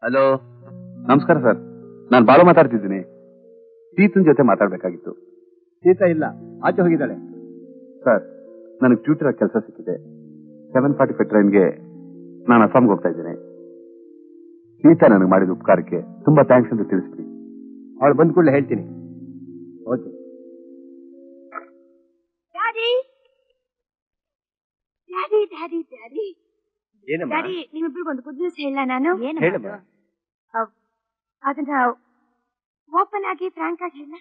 Hello, ನಮಸ್ಕಾರ sir. ನಾನು ಬಾಳು ಮಾತಾಡ್ತಿದ್ದೀನಿ. ಸೀತನ್ ಜೊತೆ ಮಾತಾಡ್ಬೇಕಾಗಿತ್ತು. ಸೀತಾ ಇಲ್ಲ, ಆಚೆ ಹೋಗಿದ್ದಾಳೆ. ಸರ್, ನನಗೆ ಫ್ಯೂಚರ್ ಕೆಲಸ ಸಿಕ್ಕಿದೆ. 7:45 ಟ್ರೈನ್ಗೆ ನಾನು ಅಸ್ಸಾಂಗೆ ಹೋಗ್ತಾ ಇದ್ದೀನಿ. ಸೀತಾ ನನಗೆ ಮಾಡಿದ ಉಪಕಾರಕ್ಕೆ ತುಂಬಾ ಥ್ಯಾಂಕ್ಸ್ ಅಂತ ತಿಳಿಸ್ತೀನಿ. ಅವಳು ಬಂದ ಕೂಡಲೇ ಹೇಳ್ತೀನಿ. ಓಕೆ. ನಿಮ್ಮಿಬ್ರಿಗೊಂದು ಗುಡ್ ನ್ಯೂಸ್ ಹೇಳ. ನಾನು ಅದನ್ನ ಓಪನ್ ಆಗಿ ಫ್ರಾಂಕ್ ಆಗಿ ಹೇಳ.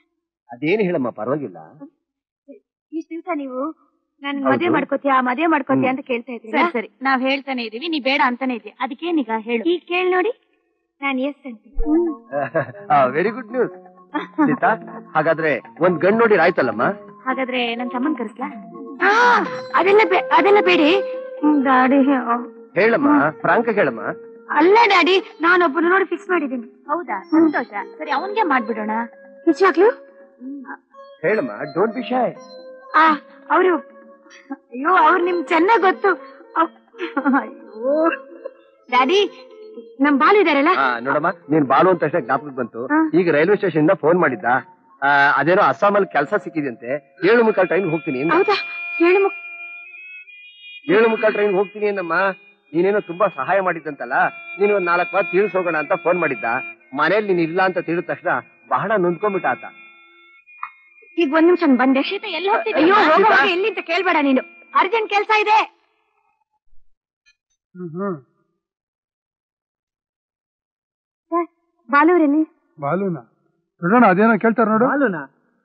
ಅದೇನು ಹೇಳಮ್ಮ, ಪರವಾಗಿಲ್ಲ. ಇಷ್ಟು ದಿವಸ ನೀವು ನನ್ ಮದುವೆ ಮಾಡ್ಕೋತೀಯಾ ಅಂತ ಕೇಳ್ತಾ ಇದ್ರಿ. ಸರಿ, ನಾವ್ ಹೇಳ್ತಾನೆ ಇದೀವಿ, ನೀ ಬೇಡ ಅಂತಾನೆ ಇದೀವಿ. ಅದಕ್ಕೇನೀಗ ಹೇಳು. ಈಗ ಕೇಳಿ ನೋಡಿ, ನಾನು ಎಸ್ ಅಂತೀನಿ. Very good news Sita. ಹಾಗಾದ್ರೆ ಒಂದ್ ಗಂಡು ನೋಡಿ ಆಯ್ತಲ್ಲಮ್ಮ. ಹಾಗಾದ್ರೆ ನನ್ ತಮ್ಮನ್ ಕರೆಸ್ಲಾ? ಅದೆಲ್ಲ ಬೇಡಿ ಡ್ಯಾಡಿ. ಹೇಳಮ್ಮ, ಫ್ರಾಂಕ್ ಹೇಳಮ್ಮ. ಅಲ್ಲ ಡ್ಯಾಡಿ, ನಾನೊಬ್ಬನ ನೋಡಿ ಫಿಕ್ಸ್ ಮಾಡಿದ್ದೀನಿ. ಹೌದಾ? ಸಂತೋಷ. ಸರಿ, ಅವನ್ಗೆ ಮಾಡ್ಬಿಡೋಣ. ನಿಜವಾಗ್ಲು? ಹೇಳಮ್ಮ, ಡೋಂಟ್ ಬಿ ಶೈ. ಅವರು ಅವ್ರು ನಿಮ್ ಚೆನ್ನಾಗ್ ಗೊತ್ತು. ಅಯ್ಯೋ ಡ್ಯಾಡಿ, ನಮ್ ಬಾಲು ಇದಾರಲ್ಲ. ನೋಡಮ್ಮ, ನೀನ್ ಬಾಲು ಅಂತ ತಕ್ಷಣ ಜ್ಞಾಪಕ ಬಂತು. ಈಗ ರೈಲ್ವೆ ಸ್ಟೇಷನ್ ಇಂದ ಫೋನ್ ಮಾಡಿದ್ದ. ಅದೇನೋ ಅಸ್ಸಾಮಲ್ಲಿ ಕೆಲಸ ಸಿಕ್ಕಿದಂತೆ. 7:45 ಟ್ರೈನ್ ಹೋಗ್ತೀನಿ. ಹೌದಾ? 7:45 ಟ್ರೈನ್ ಹೋಗ್ತೀನಿ ಏನಮ್ಮ. ನೀನೇನೋ ತುಂಬಾ ಸಹಾಯ ಮಾಡಿದ್ದಂತಲ್ಲ, ನೀನು 4 ವಾರ ತಿಳಿಸ್ ಹೋಗೋಣ ಅಂತ ಫೋನ್ ಮಾಡಿದ್ದ. ಮನೇಲಿ ನೀನ್ ಇಲ್ಲ ಅಂತ ತಿಳಿದ ತಕ್ಷಣ ಬಹಳ ನೊಂದ್ಕೊಂಡ್ಬಿಟ್ಟ ಆತ. ಈಗ ಒಂದ್ ನಿಮಿಷ ಬಂದೆ. ಅಯ್ಯೋ, ಎಲ್ಲಿ ಅಂತ ಕೇಳ್ಬೇಡ ನೀನು. ಅರ್ಜೆಂಟ್ ಕೆಲ್ಸ ಇದೆ. ಬಾಲೂರಲ್ಲಿ ಬಾಲುನಾ ನೋಡೋಣ, ಅದೇನೋ ಕೇಳ್ತಾರ ನೋಡು. ಬಾಲುನಾ?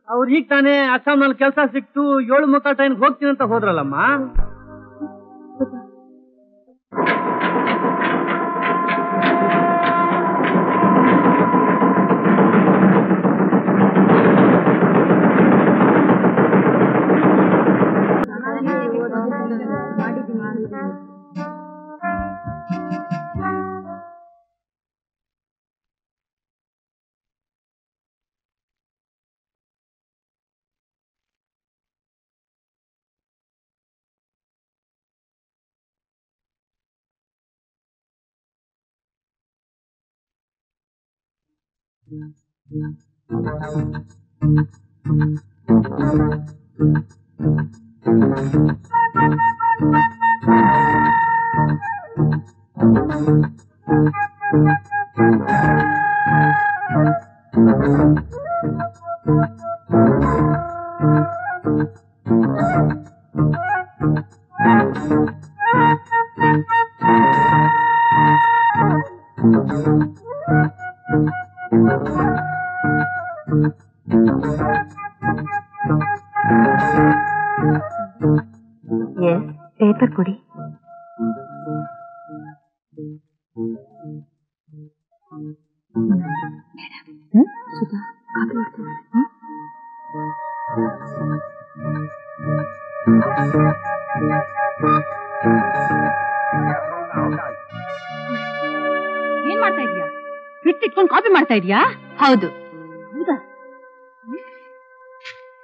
ಅವ್ರು ಈಗ ತಾನೇ ಅಸ್ಸಾಂನಲ್ಲಿ ಕೆಲಸ ಸಿಕ್ತು, 7:45 ಟ್ರೈನ್ ಹೋಗ್ತೀನಿ ಅಂತ ಹೋದ್ರಲ್ಲಮ್ಮ. ಪೇಪರ್ ಕೊಡಿ. ಸುಧಾ, ಏನ್ ಮಾಡ್ತಾ ಇದೀಯಾ? ಇಟ್ಕೊಂಡು ಕಾಪಿ ಮಾಡ್ತಾ ಇದೀಯಾ? ಹೌದು. ಹೌದಾ?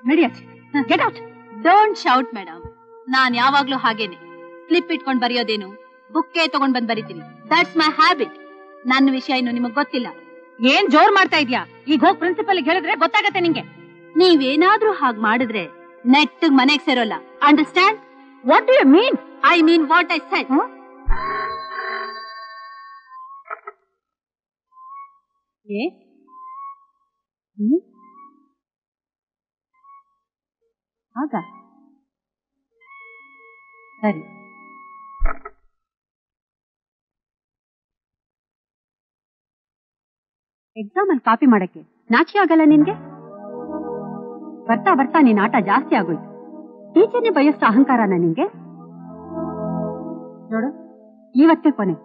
ನಡಿ ಆಚೆ. Get out. Don't shout madam. ನಾನ್ ಯಾವಾಗ್ಲೂ ಹಾಗೇನೆ. ಸ್ಲಿಪ್ ಇಟ್ಕೊಂಡ್ ಬರೆಯೋದೇನು, ಬುಕ್ಕೇ ತಗೊಂಡ್ ಬಂದ್ ಬರೀತೀನಿ. That's my habit. ನನ್ನ ವಿಷಯ ಇನ್ನು ನಿಮಗ್ ಗೊತ್ತಿಲ್ಲ. ಏನ್ ಜೋರ್ ಮಾಡ್ತಾ ಇದ್ಯಾ? ಈಗ ಹೋಗಿ ಪ್ರಿನ್ಸಿಪಲ್ ಹೇಳಿದ್ರೆ ಗೊತ್ತಾಗತ್ತೆ ನಿಂಗೆ. ನೀವೇನಾದ್ರೂ ಹಾಗ್ ಮಾಡಿದ್ರೆ ನೆಟ್ಟಿಗ್ ಮನೆಗ್ ಸೇರೋಲ್ಲ. Understand? What do you mean? I mean what I said. ಆಗ ಸರಿ. ಎಕ್ಸಾಮ್ ಅಲ್ಲಿ ಕಾಪಿ ಮಾಡಕ್ಕೆ ನಾಚಿ ಆಗಲ್ಲ ನಿನ್ಗೆ? ಬರ್ತಾ ಬರ್ತಾ ನಿನ್ ಆಟ ಜಾಸ್ತಿ ಆಗೋಯ್ತು. ಟೀಚರ್ನೇ ಬಯಸ್ತ ಅಹಂಕಾರನ ನಿನ್ಗೆ? ನೋಡು, ಇವತ್ತೇ ಕೊನೆ.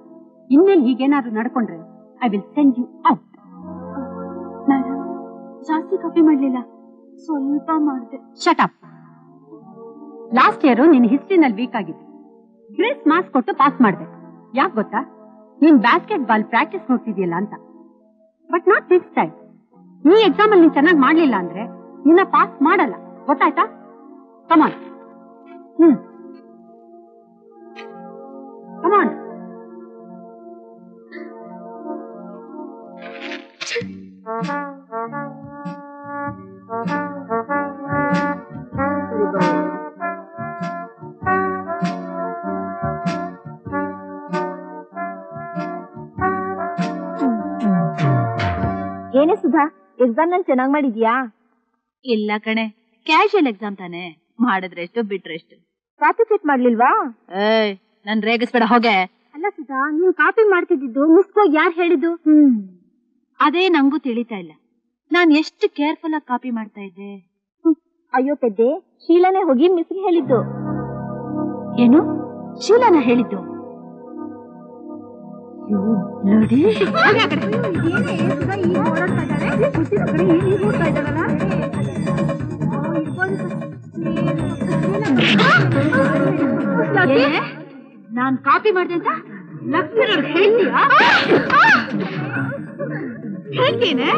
ಇನ್ಮೇಲೆ ಹೀಗೇನಾದ್ರೂ ನಡ್ಕೊಂಡ್ರೆ I will send you out. Madam, ಜಾಸ್ತಿ ಕಾಪಿ ಮಾಡ್ಲಿಲ್ಲ, ಸ್ವಲ್ಪ ಮಾಡಿದೆ. Shut up. ಲಾಸ್ಟ್ ಇಯರ್ ನಿನ್ ಹಿಸ್ಟ್ರಿನಲ್ಲಿ ವೀಕ್ ಆಗಿತ್ತು. ಗ್ರೇಸ್ ಮಾರ್ಕ್ಸ್ ಕೊಟ್ಟು ಪಾಸ್ ಮಾಡಿದೆ. ಯಾಕೆ ಗೊತ್ತಾ? ನೀನ್ ಬ್ಯಾಸ್ಕೆಟ್ ಬಾಲ್ ಪ್ರಾಕ್ಟೀಸ್ ನೋಡ್ತಿದ್ಯಲ್ಲ ಅಂತ. But not this time. ಈ ಎಕ್ಸಾಮ್ ಅಲ್ಲಿ ನೀನ್ ಚೆನ್ನಾಗಿ ಮಾಡ್ಲಿಲ್ಲ ಅಂದ್ರೆ ನಿನ್ನ ಪಾಸ್ ಮಾಡಲ್ಲ, ಗೊತ್ತಾಯ್ತಾ? ಕಮಾನ್. ಕಮಾನ್. ಏನೇ ಸುಧಾ, ಎಕ್ಸಾಮ್ ನಲ್ಲಿ ಚೆನ್ನಾಗ್ ಮಾಡಿದ್ಯಾ? ಇಲ್ಲ ಕಣೆ, ಕ್ಯಾಶುಯಲ್ ಎಕ್ಸಾಮ್ ತಾನೆ, ಮಾಡಿದ್ರೆಷ್ಟು ಬಿಟ್ರೆಷ್ಟು. Copy check ಮಾಡ್ಲಿಲ್ವಾ? ಏಯ್, ನನ್ ರೇಗಿಸ್ಬೇಡ ಹೋಗೆ. ಅಲ್ಲ ಸುಧಾ, ನೀನ್ ಕಾಪಿ ಮಾಡ್ತಿದ್ದು ಮಿಸ್ಗೋಗಿ ಯಾರು ಹೇಳಿದ್ದು? ಅದೇ ನಂಗೂ ತಿಳಿತಾ ಇಲ್ಲ, ನಾನ್ ಎಷ್ಟು ಕೇರ್ಫುಲ್ ಆಗಿ ಕಾಪಿ ಮಾಡ್ತಾ ಇದ್ದೆ. ಅಯ್ಯೋ ಪೆದ್ದೆ, ಶೀಲಾನೇ ಹೋಗಿ ಮಿಸ್ಗೆ ಹೇಳಿದ್ದು. ಏನು? ಶೀಲಾನ ಹೇಳಿದ್ದು? ನೋಡಿ, ನಾನ್ ಕಾಪಿ ಮಾಡ್ದೆ ಅಂತ ಲಕ್ಷ್ಮೀರವ್ರು ಹೇಳ್ತೀಯಾ? ಹೇಳ್ತೀನಿ.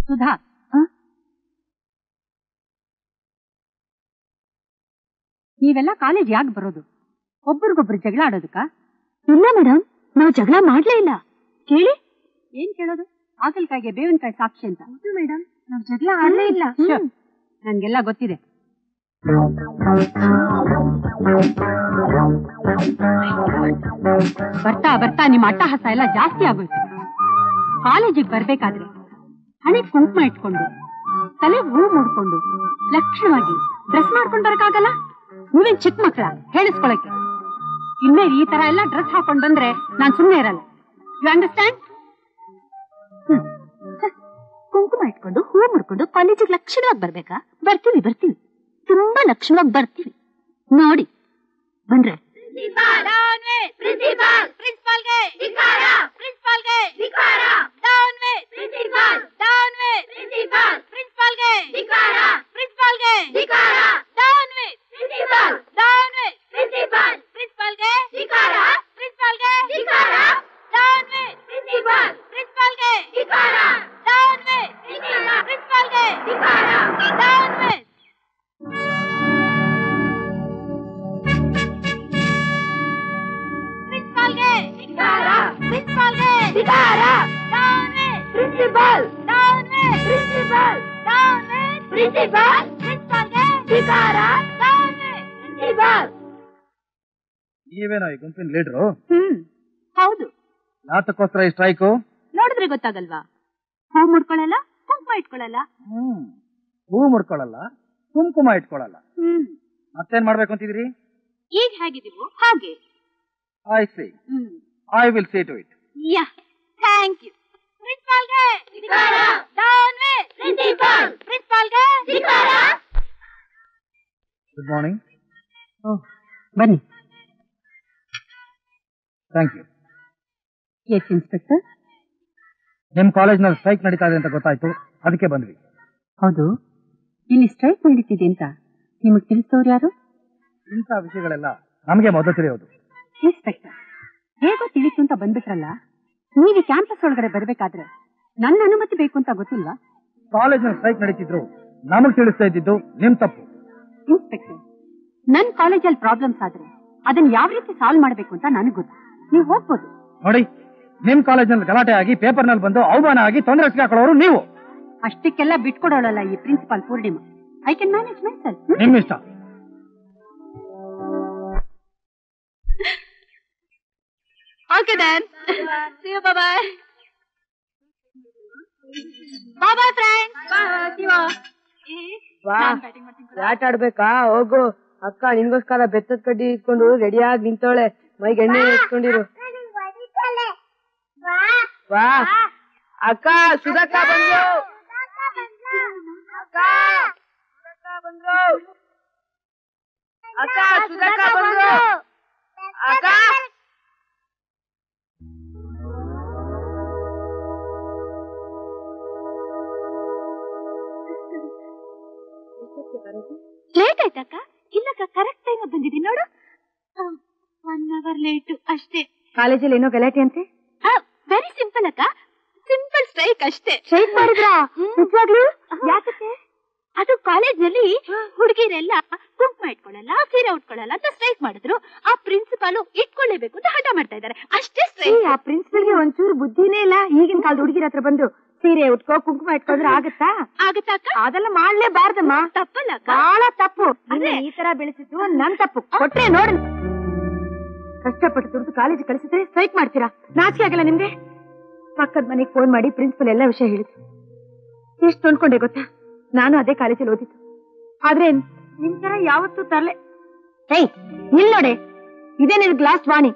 ಸುಧಾ, ನೀವೆಲ್ಲ ಕಾಲೇಜ್ ಯಾಕೆ ಬರೋದು? ಒಬ್ಬರಿಗೊಬ್ರು ಜಗಳ ಆಡೋದಕ್ಕ? ಇಲ್ಲ ಮೇಡಮ್, ನಾವು ಜಗಳ ಮಾಡ್ಲೇ ಇಲ್ಲ. ಕೇಳಿ. ಏನ್ ಕೇಳೋದು? ಹಾಗಲ್ಕಾಯಿಗೆ ಬೇವಿನಕಾಯಿ ಸಾಕ್ಷಿ ಅಂತ. ಮೇಡಮ್, ನಾವು ಜಗಳ ಆಡ್ಲೇ ಇಲ್ಲ. ನನ್ಗೆಲ್ಲ ಗೊತ್ತಿದೆ. ಬರ್ತಾ ಬರ್ತಾ ನಿಮ್ಮ ಅಟ್ಟಹಾಸ ಎಲ್ಲ ಜಾಸ್ತಿ ಆಗೋಯ್ತು. ಕಾಲೇಜಿಗೆ ಬರ್ಬೇಕಾದ್ರೆ ಹಣೆ ಕುಂಕುಮ ಇಟ್ಕೊಂಡು, ತಲೆ ಹೂ ಮೂಡ್ಕೊಂಡು, ಲಕ್ಷಣವಾಗಿ ಡ್ರೆಸ್ ಮಾಡ್ಕೊಂಡ್ ಬರಕ್ಕಾಗಲ್ಲ? ನೀವೇನ್ ಚಿಕ್ಕ ಮಕ್ಕಳ ಹೇಳಿಸ್ಕೊಳಕ್ಕೆ? ಇನ್ಮೇಲೆ ಈ ತರ ಎಲ್ಲ ಡ್ರೆಸ್ ಹಾಕೊಂಡ್ ಬಂದ್ರೆ ನಾನ್ ಸುಮ್ಮನೆ ಇರಲ್ಲ. You understand? ಕುಂಕುಮ ಇಟ್ಕೊಂಡು ಹೂ ಮುಡ್ಕೊಂಡು ಕಾಲೇಜಿಗೆ ಲಕ್ಷಣವಾಗಿ ಬರ್ಬೇಕಾ? ಬರ್ತೀವಿ ಬರ್ತೀವಿ, ತುಂಬಾ ಲಕ್ಷಣವಾಗಿ ಬರ್ತೀವಿ. ನೋಡಿ ಬಂದ್ರೆ ನೀವೇನೋ ಈ ಗುಂಪಿನ ಲೀಡ್ರು? ಹೌದು. ಯಾತಕ್ಕೋಸ್ಕರ ಈ ಸ್ಟ್ರೈಕು? ನೋಡಿದ್ರೆ ಗೊತ್ತಾಗಲ್ವಾ? ಹೂ ಮುಡ್ಕೊಳ್ಳಲ್ಲ, ಕುಂಕುಮ ಇಟ್ಕೊಳ್ಳಲ್ಲ. ಹೂ ಮುಡ್ಕೊಳ್ಳಲ್ಲ, ಕುಂಕುಮ ಇಟ್ಕೊಳ್ಳಲ್ಲ. ಮತ್ತೇನ್ ಮಾಡ್ಬೇಕು ಅಂತಿದ್ರಿ? ಈಗ ಹೇಗಿದ್ದೀವೋ ಹಾಗೆ. I see. I will see to it. Yeah, thank you. ಪ್ರಿನ್ಸಿಪಾಲ್ಗೆ ಧಿಕ್ಕಾರ. Down with principal. ಪ್ರಿನ್ಸಿಪಾಲ್ಗೆ ಧಿಕ್ಕಾರ. Good morning. ಬನ್ನಿ. Thank you. Yes inspector. ನಿಮ್ ಕಾಲೇಜ್ನಲ್ಲಿ ಸ್ಟ್ರೈಕ್ ನಡೀತಾ ಇದೆ ಅಂತ ಗೊತ್ತಾಯ್ತು, ಅದಕ್ಕೆ ಬಂದ್ವಿ. ಹೌದು, ಇಲ್ಲಿ ಸ್ಟ್ರೈಕ್ ನಡೀತಿದೆ ಅಂತ ನಿಮಗ್ ತಿಳಿಸೋರು ಯಾರು? ಇಂಥ ವಿಷಯಗಳೆಲ್ಲ ನಮಗೆ ಮೊದಲು ತಿಳಿಯೋದು. ಇನ್ಸ್ಪೆಕ್ಟರ್, ಹೇಗೋ ತಿಳಿತು ಅಂತ ಬಂದ್ಬಿಟ್ರಲ್ಲ, ನೀವು ಕ್ಯಾಂಪಸ್ ಒಳಗಡೆ ಬರ್ಬೇಕಾದ್ರೆ ನನ್ನ ಅನುಮತಿ ಬೇಕು ಅಂತ ಗೊತ್ತಿಲ್ವಾ? ಕಾಲೇಜ್ನಲ್ಲಿ ಸ್ಟ್ರೈಕ್ ನಡೀತಿದ್ರು ನಮಗ್ ತಿಳಿಸ್ತಾ ಇದ್ದಿದ್ದು ನಿಮ್ ತಪ್ಪು. ಇನ್ಸ್ಪೆಕ್ಟರ್, ನನ್ ಕಾಲೇಜಲ್ಲಿ ಪ್ರಾಬ್ಲಮ್ಸ್ ಆದ್ರೆ ಅದನ್ನ ಯಾವ ರೀತಿ ಸಾಲ್ವ್ ಮಾಡ್ಬೇಕು ಅಂತ ನನಗೆ ಗೊತ್ತು. ನೀವು ಹೋಗ್ಬೋದು. ನೋಡಿ, ನಿಮ್ ಕಾಲೇಜ್ನಲ್ಲಿ ಗಲಾಟೆ ಆಗಿ ಪೇಪರ್ನಲ್ಲಿ ಬಂದು ಅವಮಾನ ಆಗಿ ತೊಂದರೆ ಹಾಕೊಳ್ಳೋರು ನೀವು. ಅಷ್ಟಕ್ಕೆಲ್ಲ ಬಿಟ್ಕೊಡೋಳಲ್ಲ ಈ principal Purnima. I can manage myself. ನಿಮ್ ಇಷ್ಟ. Okay then. See you. Bye bye. Bye bye friends. Bye. See you. ಆಟ ಆಡ್ಬೇಕಾ? ಹೋಗು. ಅಕ್ಕ ನಿನ್ಗೋಸ್ಕರ ಬೆತ್ತದ ಕಡ್ಡಿ ಇಟ್ಕೊಂಡು ರೆಡಿಯಾಗಿ ನಿಂತೋಳೆ. ಮೈಗೆ ಎಣ್ಣೆ ಇಟ್ಕೊಂಡಿರು. ವಾ ಅಕ್ಕ, ಸುಧಕ್ಕ ಬಂದ್ರು. ಅಕ್ಕ ಸುಧಕ್ಕ ಬಂದ್ರು. ಅಕ್ಕ ಸುಧಕ್ಕ ಬಂದ್ರು. ಅಕ್ಕ ಆಯ್ತಕ್ಕ? ಇಲ್ಲಕ್ಕ, ಕರೆಕ್ಟ್ ಟೈಮ್ ಬಂದಿದ್ದೀನಿ ನೋಡು. 1 hour ಲೇಟು ಅಷ್ಟೇ. ಕಾಲೇಜಲ್ಲಿ ಏನೋ ಗಲಾಟೆ ಅಂತೆ? ವೆರಿ ಸಿಂಪಲ್ ಅಕ್ಕ, ಸಿಂಪಲ್ ಸ್ಟ್ರೈಕ್ ಅಷ್ಟೇ. ಸ್ಟ್ರೈಕ್ ಮಾಡಿದ್ರಾ? ನಿಜವಾಗ್ಲೂ? ಯಾಕಕ್ಕೆ? ಅದು ಕಾಲೇಜ್ನಲ್ಲಿ ಹುಡುಗಿರೆಲ್ಲ ಕುಂಕುಮ ಇಟ್ಕೊಳ್ಳಲ್ಲ, ಸೀರೆ ಉಟ್ಕೊಳ್ಳಲ್ಲ ಅಂತ ಸ್ಟ್ರೈಕ್ ಮಾಡಿದ್ರು. ಆ ಪ್ರಿನ್ಸಿಪಾಲು ಇಟ್ಕೊಳ್ಳೇಬೇಕು ಅಂತ ಹಠ ಮಾಡ್ತಾ ಇದ್ದಾರೆ. ಅಷ್ಟೇ ಸ್ಟ್ರೈಕ್. ಆ ಪ್ರಿನ್ಸಿಪಲ್ಗೆ ಒಂಚೂರು ಬುದ್ಧಿನೇ ಇಲ್ಲ. ಈಗಿನ ಕಾಲದ ಹುಡುಗಿರ ಹತ್ರ ಬಂದು ಸೀರೆ ಉಟ್ಕೋ ಕುಂಕುಮ ಇಟ್ಕೊಂಡ್ರೆ ಆಗತ್ತಾ? ಆಗತ್ತಾಕ? ಅದೆಲ್ಲ ಮಾಡ್ಲೇಬಾರ್ದಮ್ಮ. ತಪ್ಪಲ್ಲ ಬಹಳ ತಪ್ಪು. ಈ ತರ ಬೆಳೆಸಿದ್ದು ನನ್ ತಪ್ಪು. ಕೊಟ್ರೆ ನೋಡ್, ಕಷ್ಟಪಟ್ಟು ದುಡ್ದು ಕಾಲೇಜ್ ಕಳಿಸಿದ್ರೆ ಸ್ಟ್ರೈಕ್ ಮಾಡ್ತೀರಾ? ನಾಚಿಕೆ ಆಗಲ್ಲ ನಿಮ್ಗೆ? ಪಕ್ಕದ ಮನೆಗೆ ಫೋನ್ ಮಾಡಿ ಪ್ರಿನ್ಸಿಪಲ್ ಎಲ್ಲ ವಿಷಯ ಹೇಳಿದ್ರು. ಎಷ್ಟು ಅನ್ಕೊಂಡೆ ಗೊತ್ತಾ? ನಾನು ಅದೇ ಕಾಲೇಜಲ್ಲಿ ಓದಿದ್ದು. ಆದ್ರೆ ನಿಮ್ ತರ ಯಾವತ್ತೂ ತರಲೆ. ಏಯ್ ನಿಲ್ ನೋಡೆ, ಇದೇ ನಿನ್ ಲಾಸ್ಟ್ ವಾಣಿ.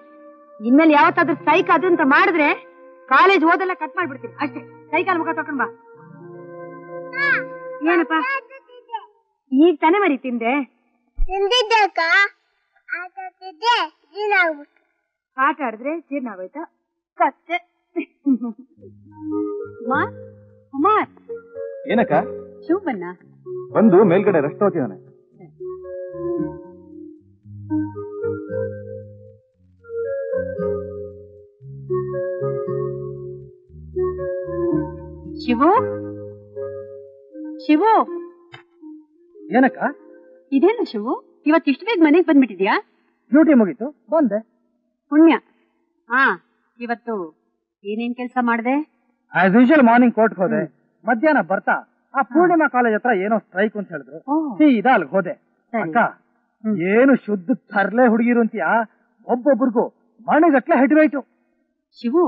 ಇನ್ಮೇಲೆ ಯಾವತ್ತಾದ್ರೂ ಸ್ಟ್ರೈಕ್ ಅದು ಅಂತ ಮಾಡಿದ್ರೆ ಕಾಲೇಜ್ ಓದೆಲ್ಲ ಕಟ್ ಮಾಡ್ಬಿಡ್ತೀನಿ ಅಷ್ಟೇ. ಸೈಕಲ್ ಮುಖ ತಕೊಂಡ್ ಬಾ. ಏನಪ್ಪ ಈಗ ತಾನೇ ಮರಿ ತಿಂದೆ? ಆಟ ಆಡಿದ್ರೆ ಜೀರ್ಣ ಆಗೋಯ್ತಾ? ಕತ್ತೆ. ಕುಮಾರ್, ಏನಕ್ಕ? ಶಿವ್ ಬನ್ನ ಬಂದು ಮೇಲ್ಗಡೆ ರೆಸ್ಟ್ ಹೋಗ್ತಿದ್ದಾನೆ. ಶಿವು, ಶಿವು. ಏನಕ್ಕ? ಇದೇನು ಶಿವು, ಇವತ್ತಿಷ್ಟು ಬೇಗ ಮನೆಗೆ ಬಂದ್ಬಿಟ್ಟಿದ್ಯಾ? ಡ್ಯೂಟಿ ಮುಗೀತು ಬಂದೆ. ಪುಣ್ಯ. ಹಾ, ಇವತ್ತು ಏನೇನ್ ಕೆಲಸ ಮಾಡ್ದೆ? ಆಸ್ ಯೂಶುವಲ್ ಮಾರ್ನಿಂಗ್ ಕೋರ್ಟ್ಗೆ ಹೋದೆ. ಮಧ್ಯಾಹ್ನ ಬರ್ತಾ ಆ ಪೂರ್ಣಿಮಾ ಕಾಲೇಜ್ ಹತ್ರ ಏನೋ ಸ್ಟ್ರೈಕ್ ಅಂತ ಹೇಳಿದ್ರು. ಸೀದಾ ಅಲ್ಲಿಗೆ ಹೋದೆ. ಅಕ್ಕ, ಏನು ಶುದ್ಧ ತರ್ಲೆ ಹುಡುಗಿರು ಅಂತೀಯಾ? ಒಬ್ಬೊಬ್ರಿಗೂ ಮನೆಗಟ್ಲೆ ಹೆಡ್ರೈಟು. ಶಿವು,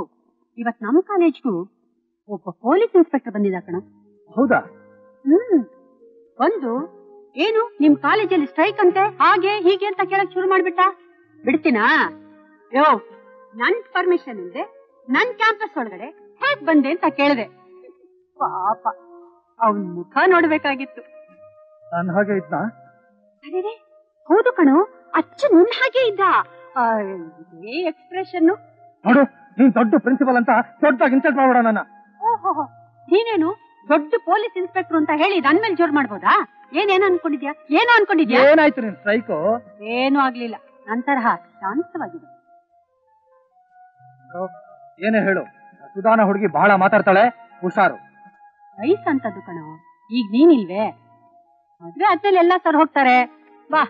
ಇವತ್ ನಮ್ ಕಾಲೇಜ್ಗೂ ಒಬ್ಬ ಪೊಲೀಸ್ ಇನ್ಸ್ಪೆಕ್ಟರ್ ಬಂದಿದ್ದ ಕಣ. ಹೌದಾ? ಬಂದು ಏನು ನಿಮ್ ಕಾಲೇಜಲ್ಲಿ ಸ್ಟ್ರೈಕ್ ಅಂತೆ, ಹಾಗೆ ಹೀಗೆ ಅಂತ ಕೇಳಕ್ ಶುರು ಮಾಡ್ಬಿಟ್ಟ. ಬಿಡ್ತೀನಾ? ಯೋ, ನನ್ ಪರ್ಮಿಷನ್ ಇಲ್ದೆ ನನ್ ಕ್ಯಾಂಪಸ್ ಒಳಗಡೆ ಹೇಗ್ ಬಂದೆ ಅಂತ ಕೇಳಿದೆ. ಪಾಪ, ಅವನ್ ಮುಖ ನೋಡ್ಬೇಕಾಗಿತ್ತು. ನನ್ ಹಾಗೆ ಇದ್ನ? ಅರೆ, ಹೌದು ಕಣು, ಅಚ್ಚು ನಿನ್ ಹಾಗೆ ಇದ್ದ. ಎಕ್ಸ್ಪ್ರೆಷನ್ ನೋಡು, ನೀನ್ ದೊಡ್ಡ ಪ್ರಿನ್ಸಿಪಲ್ ಅಂತ ದೊಡ್ಡದಾಗಿ ಇನ್ಸಲ್ಟ್ ಮಾಡ್ಬೇಡ ನನ್ನ. ಓಹೋ, ನೀನೇನು ದೊಡ್ಡ ಪೊಲೀಸ್ ಇನ್ಸ್ಪೆಕ್ಟರ್ ಅಂತ ಹೇಳಿ ನನ್ ಮೇಲೆ ಜೋರ್ ಮಾಡ್ಬೋದಾ? ಏನೇನು ಅನ್ಕೊಂಡಿದ್ಯಾ? ಏನೋ ಅನ್ಕೊಂಡಿದ್ಯಾ? ಏನಾಯ್ತು ನಿನ್ ಸ್ಟ್ರೈಕು? ಏನು ಆಗ್ಲಿಲ್ಲ, ನನ್ ತರಹ ಶಾಂತವಾಗಿದೆ. ಏನೇ ಹೇಳು, ಸುಧಾನ ಹುಡುಗಿ ಬಹಳ ಮಾತಾಡ್ತಾಳೆ, ಹುಷಾರು. ವಯಸ್ಸಂತದ್ದು ಕಣೋ, ಈಗ ನೀನಿಲ್ವೇ? ಮದ್ವೆ ಆದ್ಮೇಲೆ ಎಲ್ಲಾ ಸರ್ ಹೋಗ್ತಾರೆ. ಬಾ.